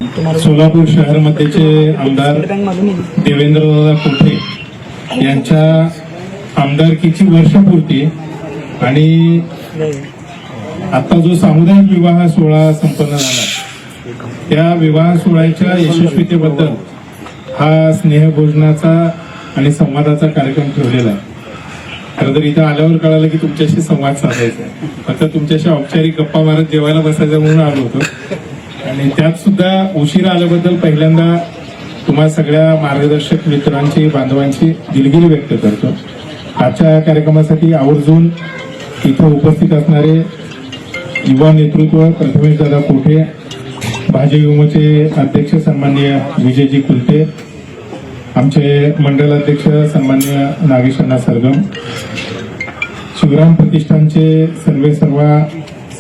सोलापूर शहरमध्येचे आमदार देवेंद्रदादा कोठे यांच्या आमदारकीची वर्षपूर्ती आणि आता जो सामुदायिक विवाह सोहळा संपन्न झाला त्या विवाह सोहळ्याच्या यशस्वीतेबद्दल हा स्नेहभोजनाचा आणि संवादाचा कार्यक्रम ठेवलेला आहे. खरं तर इथं आल्यावर कळालं की तुमच्याशी संवाद साधायचा आहे. फक्त तुमच्याशी औपचारिक गप्पा मारत जेवायला बसायचं म्हणून आलो होतो आणि त्यात सुद्धा उशिरा आल्याबद्दल पहिल्यांदा तुम्हा सगळ्या मार्गदर्शक मित्रांची बांधवांची दिलगिरी व्यक्त करतो. आजच्या कार्यक्रमासाठी आवर्जून इथं उपस्थित असणारे युवा नेतृत्व प्रथमेश दादा कोठे, भाजप युमोचे अध्यक्ष सन्माननीय विजयजी कुलते, आमचे मंडल अध्यक्ष सन्माननीय नागेशअण्णा सरगम, शिवराम प्रतिष्ठानचे सर्वेसर्वा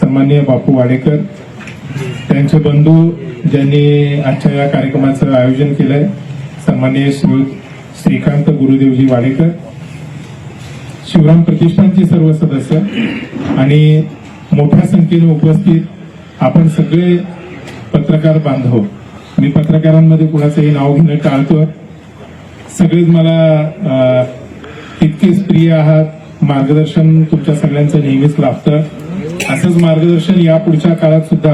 सन्माननीय बापू वाडेकर, त्यांचे बंधू ज्यांनी आजच्या या कार्यक्रमाचं आयोजन केलंय सन्माननीय श्रीकांत गुरुदेवजी वाडेकर, शिवराम प्रतिष्ठानचे सर्व सदस्य आणि मोठ्या संख्येने उपस्थित आपण सगळे पत्रकार बांधव. मी पत्रकारांमध्ये कुणाचंही नाव घेणं टाळतो. सगळेच मला तितकेच प्रिय आहात. मार्गदर्शन तुमच्या सगळ्यांचं नेहमीच लाभतं. असंच मार्गदर्शन यापुढच्या काळात सुद्धा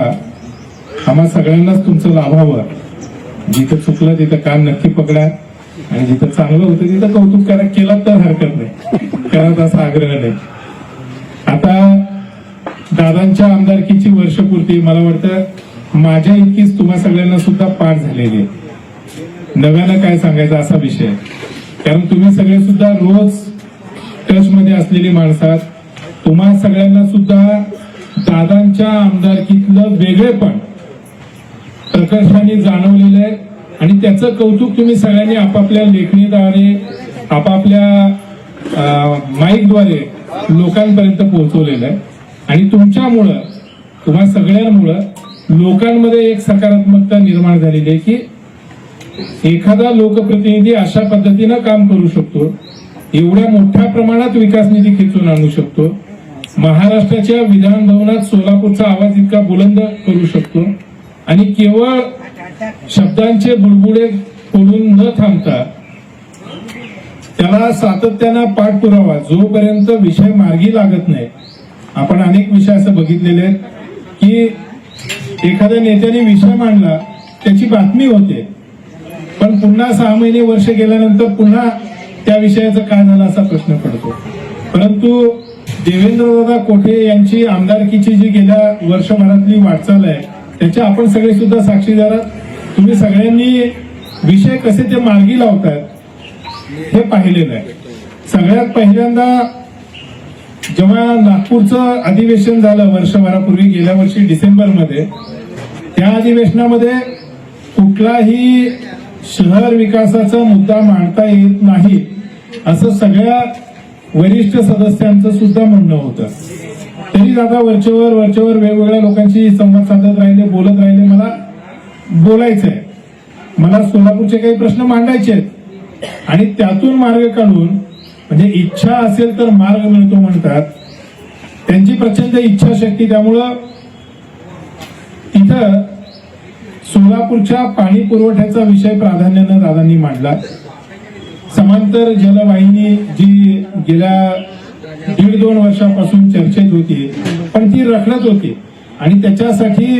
आम्हा सगळ्यांनाच तुमचं लाभावं. जिथं चुकलं तिथं कान नक्की पकडा आणि जिथं चांगलं होतं तिथं कौतुक करा. केलं तर हरकत नाही, करत असा आग्रह नाही. आता दादांच्या आमदारकीची वर्षपूर्ती मला वाटतं माझ्या इतकीच तुम्हा सगळ्यांना सुद्धा पाठ झालेली आहे. नव्यानं काय सांगायचं असा विषय, कारण तुम्ही सगळे सुद्धा रोज टच मध्ये असलेली माणसं आहात. तुम्हा सगळ्यांना सुद्धा दादांच्या आमदारकीतलं वेगळेपण प्रकर्षाने जाणवलेलं आहे आणि त्याचं कौतुक तुम्ही सगळ्यांनी आपापल्या लेखणीद्वारे आपापल्या माईकद्वारे लोकांपर्यंत पोहोचवलेलं आहे. आणि तुमच्यामुळं तुम्हा सगळ्यांमुळं लोकांमध्ये एक सकारात्मकता निर्माण झालेली आहे की एखादा लोकप्रतिनिधी अशा पद्धतीनं काम करू शकतो, एवढ्या मोठ्या प्रमाणात विकास निधी खेचून आणू शकतो, महाराष्ट्राच्या विधान भवनात सोलापूरचा आवाज इतका बुलंद करू शकतो आणि केवळ शब्दांचे बुडबुडे फोडून न थांबता त्याला सातत्यानं पाठपुरावा जोपर्यंत विषय मार्गी लागत नाही. आपण अनेक विषय असं बघितलेले आहेत की एखाद्या नेत्याने विषय मांडला, त्याची बातमी होते, पण पुन्हा 6 महिने वर्ष गेल्यानंतर पुन्हा त्या विषयाचं काय झालं असा प्रश्न पडतो. परंतु देवेंद्रदादा कोठे यांची आमदारकीची जी गेल्या वर्षभरातली वाटचाल आहे त्याच्या आपण सगळे सुद्धा साक्षीदार आहात. तुम्ही सगळ्यांनी विषय कसे ते मार्गी लावतात हे पाहिलेलं आहे. सगळ्यात पहिल्यांदा जेव्हा नागपूरचं अधिवेशन झालं वर्षभरापूर्वी गेल्या वर्षी डिसेंबरमध्ये, त्या अधिवेशनामध्ये कुठलाही शहर विकासाचा मुद्दा मांडता येत नाही असं सगळ्या वरिष्ठ सदस्यांचं सुद्धा म्हणणं होतं. तरी दादा वरचेवर वेगवेगळ्या लोकांशी संवाद साधत राहिले, बोलत राहिले. मला बोलायचंय, मला सोलापूरचे काही प्रश्न मांडायचे आहेत आणि त्यातून मार्ग काढून, म्हणजे इच्छा असेल तर मार्ग मिळतो म्हणतात, त्यांची प्रचंड इच्छाशक्ती. त्यामुळं इथं सोलापूरच्या पाणी पुरवठ्याचा विषय प्राधान्यानं दादांनी मांडला. समांतर जलवाहिनी जी गेल्या 1.5-2 वर्षापासून चर्चेत होती पण ती रखडत होती आणि त्याच्यासाठी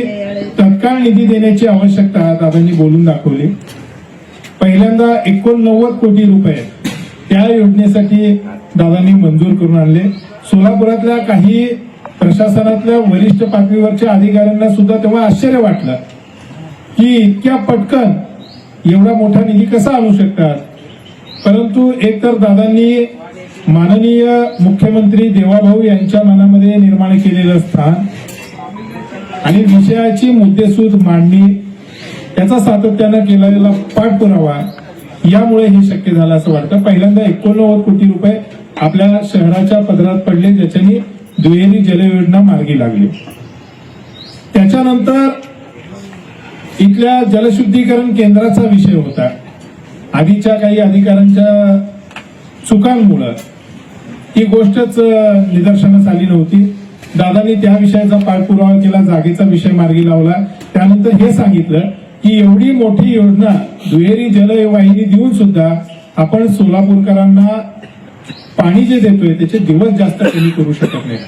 तत्काळ निधी देण्याची आवश्यकता दादांनी बोलून दाखवली. पहिल्यांदा 89 कोटी रुपये त्या योजनेसाठी दादांनी मंजूर करून आणले. सोलापुरातल्या काही प्रशासनातल्या वरिष्ठ पातळीवरच्या अधिकाऱ्यांना सुद्धा तेव्हा आश्चर्य वाटलं की इतक्या पटकन एवढा मोठा निधी कसा आणू शकतात. परंतु एकतर दादांनी माननीय मुख्यमंत्री देवाभाऊ यांच्या मनामध्ये निर्माण केलेलं स्थान आणि विषयाची मुद्देसूद मांडणी, त्याचा सातत्यानं केलेला पाठपुरावा, यामुळे हे शक्य झालं असं वाटतं. पहिल्यांदा 89 कोटी रुपये आपल्या शहराच्या पदरात पडले, ज्याच्यानी दुहेरी जलयोजना मार्गी लागली. त्याच्यानंतर इथल्या जलशुद्धीकरण केंद्राचा विषय होता. आधीच्या काही अधिकाऱ्यांच्या चुकांमुळे ही गोष्टच निदर्शनास आली नव्हती. दादांनी त्या विषयाचा पाठपुरावा केला, जागेचा विषय मार्गी लावला. त्यानंतर हे सांगितलं की एवढी मोठी योजना दुहेरी जलवाहिनी देऊन सुद्धा आपण सोलापूरकरांना पाणी जे देतोय त्याचे दिवस जास्त कमी करू शकत नाही.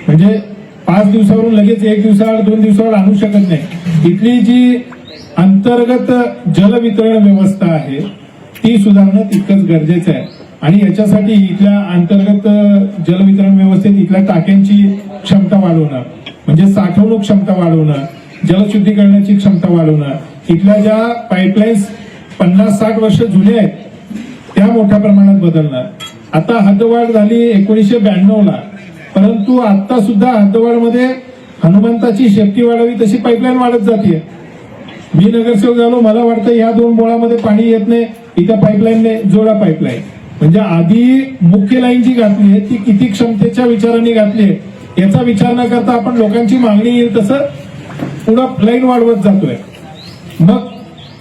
म्हणजे 5 दिवसावरून लगेच 1 दिवसाआड 2 दिवसाआड आणू शकत नाही. इथली जी अंतर्गत जलवितरण व्यवस्था आहे ती सुधारणं तितकंच गरजेचं आहे. आणि याच्यासाठी इथल्या अंतर्गत जलवितरण व्यवस्थेत इथल्या टाक्यांची क्षमता वाढवणं, म्हणजे साठवणूक क्षमता वाढवणं, जलशुद्धीकरणाची क्षमता वाढवणं, इथल्या ज्या पाईपलाईन्स 50-60 वर्ष जुन्या आहेत त्या मोठ्या प्रमाणात बदलणं. आता हद्दवाढ झाली 1992ला, परंतु आता सुद्धा हद्दवाढमध्ये हनुमंताची शेपटी वाढावी तशी पाईपलाईन वाढत जाते. मी नगरसेवक झालो, मला वाटतं या 2 बोळामध्ये पाणी येत नाही, इथं पाईपलाईनने जोडा पाईपलाईन. म्हणजे आधी मुख्य लाईन जी घातली आहे ती किती क्षमतेच्या विचाराने घातली आहे याचा विचार न करता आपण लोकांची मागणी येईल तसं पुढं लाईन वाढवत जातोय. मग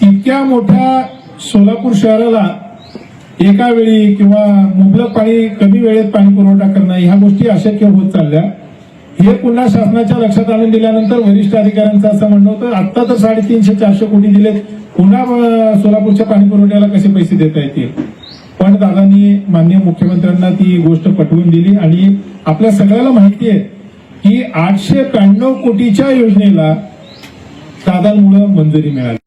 इतक्या मोठ्या सोलापूर शहराला एका वेळी किंवा मुबलक पाणी कमी वेळेत पाणी पुरवठा करणं ह्या गोष्टी अशक्य होत चालल्या. हे पुन्हा शासनाच्या लक्षात आणून दिल्यानंतर वरिष्ठ अधिकाऱ्यांचं असं म्हणणं होतं आता तर 350-400 कोटी दिलेत, पुन्हा सोलापूरच्या पाणी पुरवठ्याला कसे पैसे देता येतील. पण दादांनी माननीय मुख्यमंत्र्यांना ती गोष्ट पटवून दिली आणि आपल्या सगळ्याला माहिती आहे की 892 कोटीच्या योजनेला दादांमुळे मंजुरी मिळाली.